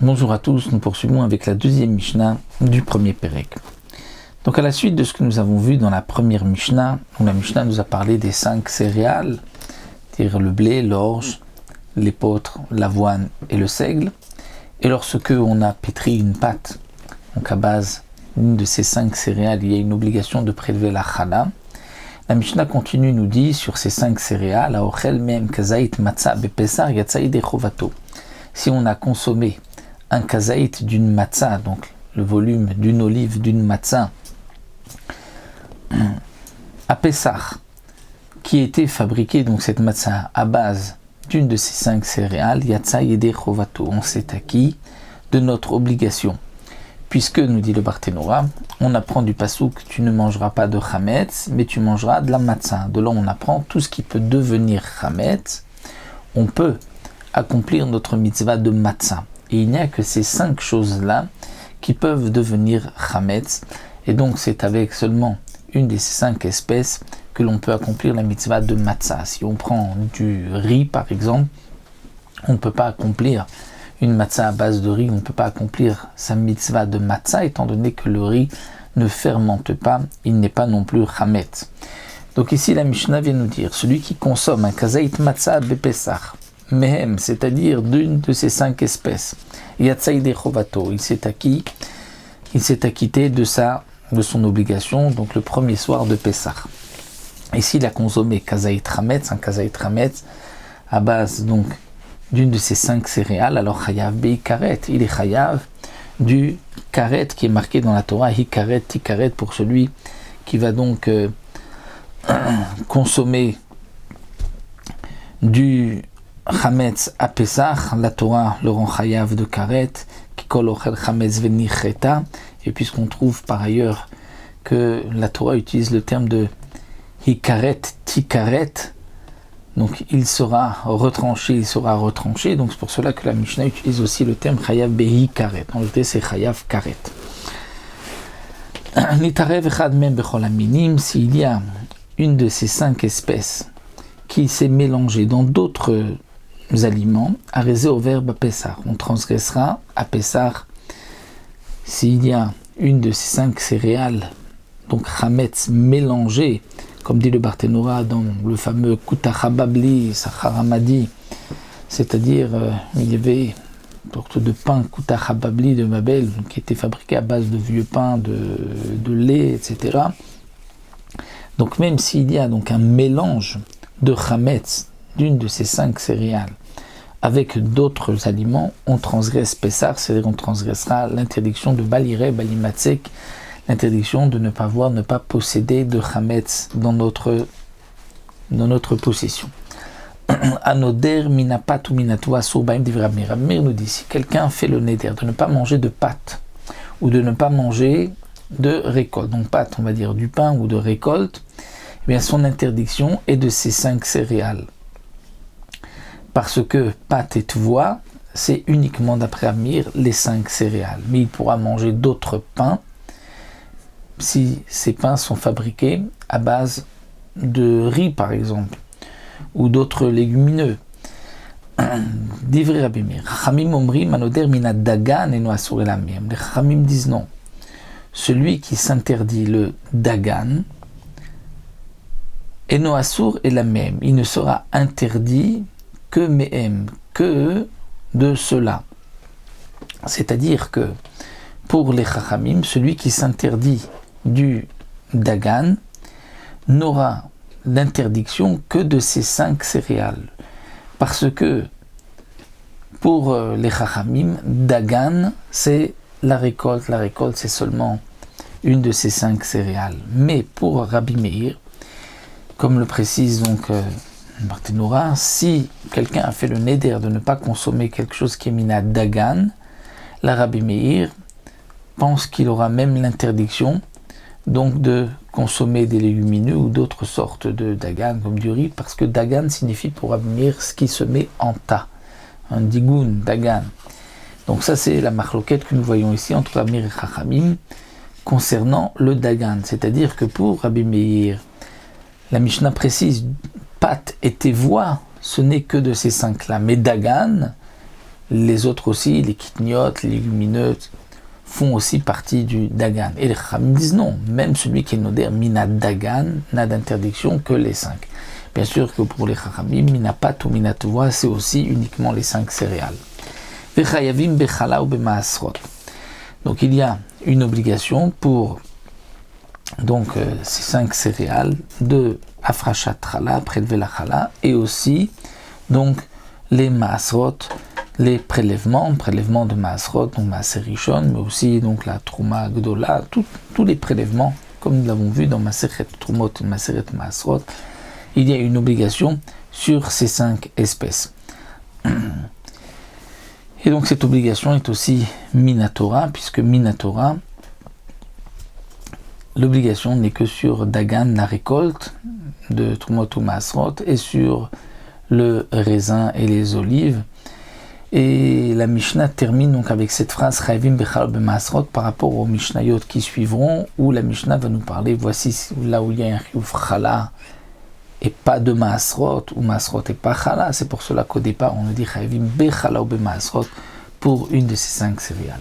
Bonjour à tous, nous poursuivons avec la deuxième Mishnah du premier Pérec. Donc à la suite de ce que nous avons vu dans la première Mishnah, où la Mishnah nous a parlé des 5 céréales, c'est-à-dire le blé, l'orge, l'épeautre, l'avoine et le seigle, et lorsque on a pétri une pâte, donc à base d'une de ces 5 céréales, il y a une obligation de prélever la chala. La Mishnah continue, nous dit, sur ces 5 céréales, Aochel mem kazait matzah bepesar yatsaïd echovato. Si on a consommé un kazaït d'une matzah, donc le volume d'une olive d'une matzah, à Pessah, qui était fabriquée, donc cette matzah, à base d'une de ces 5 céréales, yatsa yede chovato, on s'est acquis de notre obligation. Puisque, nous dit le Barthénora, on apprend du pasouk, tu ne mangeras pas de chametz, mais tu mangeras de la matzah. De là, on apprend tout ce qui peut devenir chametz, on peut accomplir notre mitzvah de matzah. Et il n'y a que ces 5 choses-là qui peuvent devenir chametz. Et donc c'est avec seulement une de ces 5 espèces que l'on peut accomplir la mitzvah de matzah. Si on prend du riz par exemple, on ne peut pas accomplir une matzah à base de riz, on ne peut pas accomplir sa mitzvah de matzah étant donné que le riz ne fermente pas, il n'est pas non plus chametz. Donc ici la Mishnah vient nous dire, celui qui consomme un kazaït matzah bepesach, mehem, c'est-à-dire d'une de ces 5 espèces, yatsaïd chovato, il s'est acquitté de son obligation, donc le premier soir de Pessah. Et s'il a consommé kazaït chametz, un kazaït chametz à base donc d'une de ces 5 céréales, alors chayav bei karet, il est chayav du karet qui est marqué dans la Torah, hi karet, ti karet, pour celui qui va donc consommer du chametz à Pessah, la Torah le rend chayav de karet, ki kol ochel chametz venicheta, et puisqu'on trouve par ailleurs que la Torah utilise le terme de hikaret, tikaret, donc il sera retranché, donc c'est pour cela que la Mishnah utilise aussi le terme chayav behi karet, en réalité c'est chayav karet. Nitarev echad mem bechol haminim, s'il y a une de ces 5 espèces qui s'est mélangée dans d'autres aliments, arrêté au verbe à Pessah, on transgressera à Pessah s'il y a une de ces 5 céréales, donc chametz mélangée, comme dit le Barthénora dans le fameux Kutachababli Sacharamadi, c'est-à-dire il y avait une sorte de pain Kutachababli de Babel qui était fabriqué à base de vieux pain, de lait, etc. Donc même s'il y a donc un mélange de chametz d'une de ces 5 céréales avec d'autres aliments, on transgresse Pessah, c'est-à-dire on transgressera l'interdiction de baliré, balimatzek, l'interdiction de ne pas posséder de chametz dans notre possession. Anoder minapat ou minatou asur baim divrei Rabbi Meir nous dit, si quelqu'un fait le neder de ne pas manger de pâte ou de ne pas manger de récolte, donc pâte on va dire du pain ou de récolte, eh bien son interdiction est de ces 5 céréales. Parce que pâte et tvoa, c'est uniquement d'après Amir les 5 céréales. Mais il pourra manger d'autres pains si ces pains sont fabriqués à base de riz par exemple, ou d'autres légumineux. Divrei Rabbi Meir. Chachamim omrim anoder mina dagan eno asur el hamim. Les Chachamim disent non. Celui qui s'interdit le dagan, eno asur el hamim, il ne sera interdit que mehem, que de cela. C'est-à-dire que pour les Chachamim, celui qui s'interdit du dagan n'aura l'interdiction que de ces 5 céréales. Parce que pour les Chachamim, dagan, c'est la récolte. La récolte, c'est seulement une de ces 5 céréales. Mais pour Rabbi Meir, comme le précise donc Barthénora, si quelqu'un a fait le neder de ne pas consommer quelque chose qui est mina dagan, la Rabbi Meir pense qu'il aura même l'interdiction donc de consommer des légumineux ou d'autres sortes de dagan comme du riz, parce que dagan signifie pour Rabbi Meir ce qui se met en tas, un digoun, dagan. Donc ça c'est la marloquette que nous voyons ici entre Rabbi Meir et Chachamim concernant le dagan, c'est-à-dire que pour Rabbi Meir, la Mishnah précise pâte et tevoa, ce n'est que de ces 5-là, mais dagan, les autres aussi, les kitniotes, les légumineuses, font aussi partie du dagan. Et les chachamim disent non, même celui qui est noder mina dagan n'a d'interdiction que les 5. Bien sûr que pour les chachamim, mina pat ou mina tova, c'est aussi uniquement les 5 céréales. Vechayavim bechala ou bemaasrot. Donc il y a une obligation pour donc ces 5 céréales de afrachat chala, prélever la chala, et aussi donc les maasrot, les prélèvements de maasrot, donc maaser rishon, mais aussi donc la trouma gdola, tous les prélèvements, comme nous l'avons vu dans Masechet Trumot et Masechet Maasrot, il y a une obligation sur ces 5 espèces. Et donc cette obligation est aussi Minatora, puisque Minatora, l'obligation n'est que sur Dagan, la récolte de Trumot ou Maasrot, et sur le raisin et les olives. Et la Mishnah termine donc avec cette phrase Chayavim bechal b'maasrot par rapport aux Mishnayot qui suivront, où la Mishnah va nous parler, voici là où il y a un chiyuv chala et pas de maasrot, ou maasrot et pas chala. C'est pour cela qu'au départ on nous dit Chayavim bechala ou b'maasrot pour une de ces 5 céréales.